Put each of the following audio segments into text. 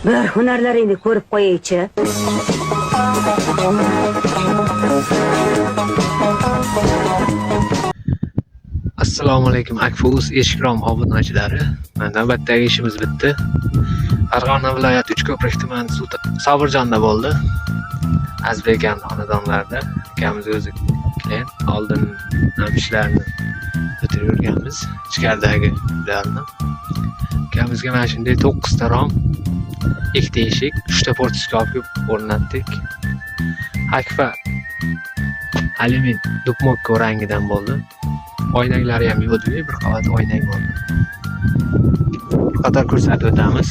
Bir hunarlaringni ko'rib qo'yaychi. Assalomu alaykum Akfuz Eshikrom obunachilari. Navbatdagi ishimiz bitdi. Farg'ona viloyati Uchko'prik tumani Sobirjonda bo'ldi. Azbekan xonadonlarida akamiz o'zi klient oldin ham ishlarni bitirib yurganmiz. Ichkaridagi ularni. Akamizga mana shunday 9 ta rom, 2 ta eshik, 3 ta portiskop o'rnatdik. Akfa alyumin dupmokka rangidan bo'ldi. Oynaklari ham yodli, bir qavat oynak bo'ldi. Qator ko'rsatib o'tamiz.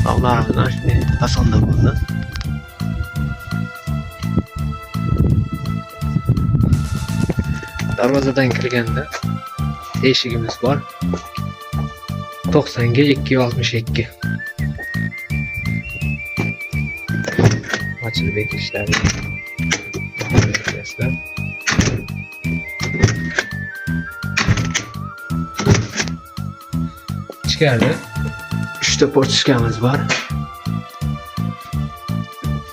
Tog'larimizdan shunday fasonda bo'ldi. Darvozadan kirganda eshigimiz bor. 90 ga 262. Açılıb bekişləri. İçeride 3 ta portiskamız var.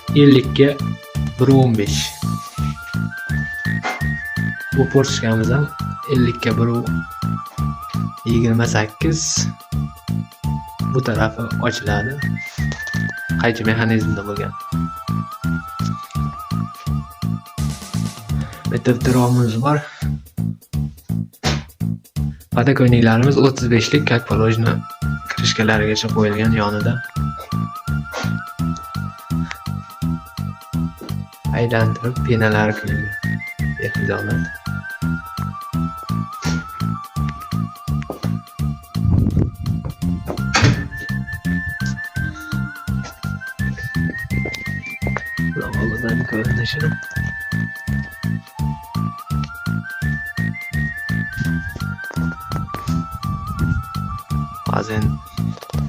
50'ge 1.15. Bu portiskamız ham 50'ge 1.28. Bu tarafı ochiladi. Qaychi mexanizmda bo'lgan. Bitta romimiz var. Patak o'ynaklarimiz 35'lik kak polojni kirishkalarigacha qo'yilgan yonida. Aylantirib penalari qo'yilgan. Behizolat. Lavalidan ko'rinishini. Bazen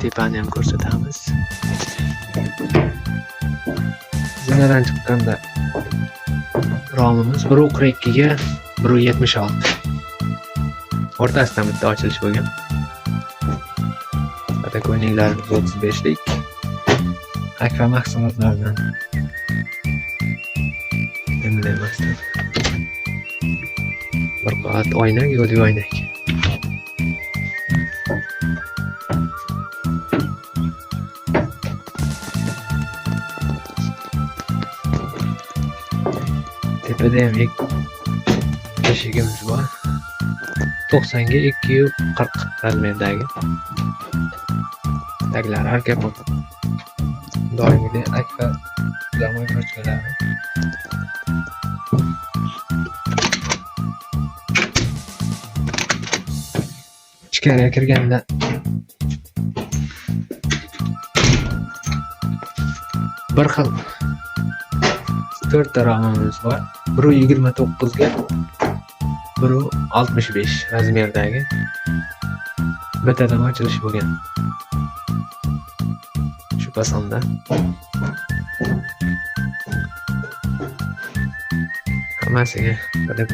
tepani ham ko'rsatamiz. Zinadan chiqqanda romimiz 1.42 ga 1.76. O'rtasidan bitta ochilish bo'lgan. Patak o'ynaklarimiz 35'lik. Akfa mahsulotlaridan emlamasdan. Bir qavat oynak, yodli oynak. Tepada ham eshigimiz bor. 90 ga 240 razmerdagi. Taglari arka doimgidek akfa zamon ko'chkalari. Ichkariga kirganda bir xil 4 ta romimiz bor. 1.29 ga 1.65 razmerdagi bittadan ochilish bo'lgan. Shu pasonda hammasiga padak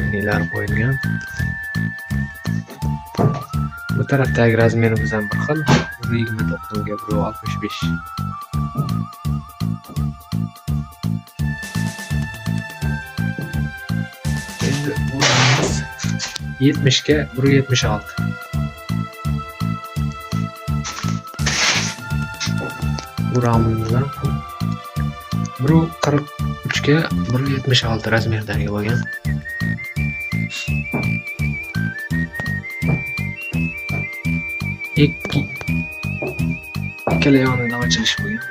qo'yilgan. Bu tarafdagi razmerimiz ham bir xil. 1.29 ga 1.65. Endi bu 70 ga 1.76. Bu ramimiz ham 1.43 ga 1.76 razmerdagi bo'lgan. Ikkala yonidan ochilish bo'lgan.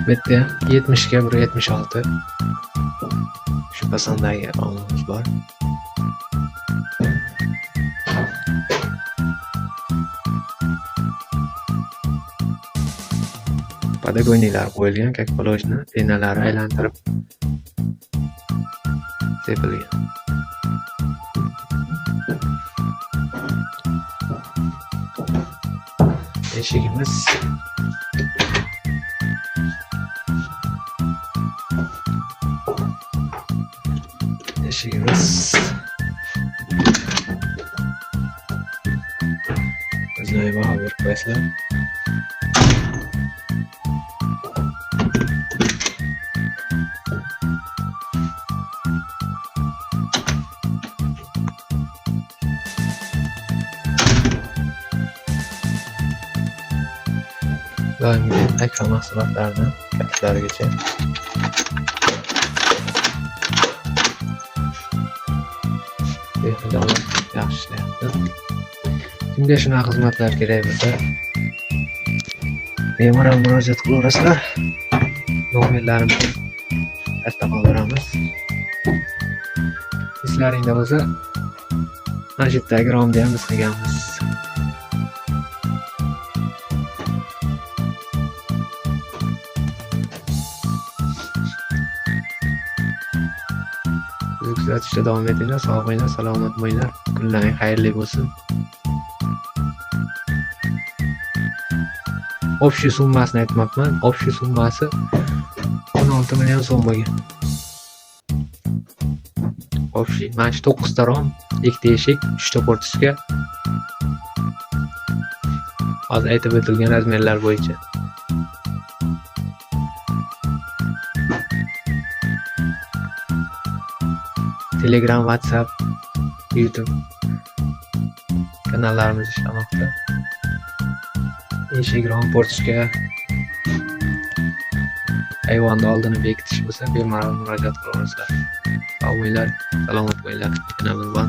Bitta 70 ga 1.76. Shu pasondagi romimiz bor. Padak o'ynaklar qo'yilgan, kak polojni penalari aylantirib sepilgan. eshigimiz. Eshigimiz. O'zlariga baho berib qo'yasizlar. Doimgi Akfa mahsulotlarini katiflarigacha. Behijob yaxshi ishlayapti. Kimga shunaqa xizmatlar kerak bo'lsa, bemalol murojaat qilaverasizlar. Nomerlarimizni pastda qoldiramiz. Eslaringda bo'lsa, mana shu yerdagi romda ham biz qilganmiz. Bizni kuzatishda davom etinglar. Sog' bo'linglar, salomat bo'linglar. Kunlaring xayrli bo'lsin. Общий summasini aytmoqman. Общий summasi 16 million so'm bo'lgan. Общий. Mana shu 9 ta rom, 2 ta eshik, 3 ta portiska. Hozir aytib o'tilgan razmerlar bo'yicha. Telegram, WhatsApp, YouTube kanallarimiz ishlamoqda. Eshik, rom, portiska, ayvonni oldini bekitish bo'lsa, bemalol murojaat qilaverasizlar. Sog' bo'linglar, salomat bo'linglar. Yana bir bor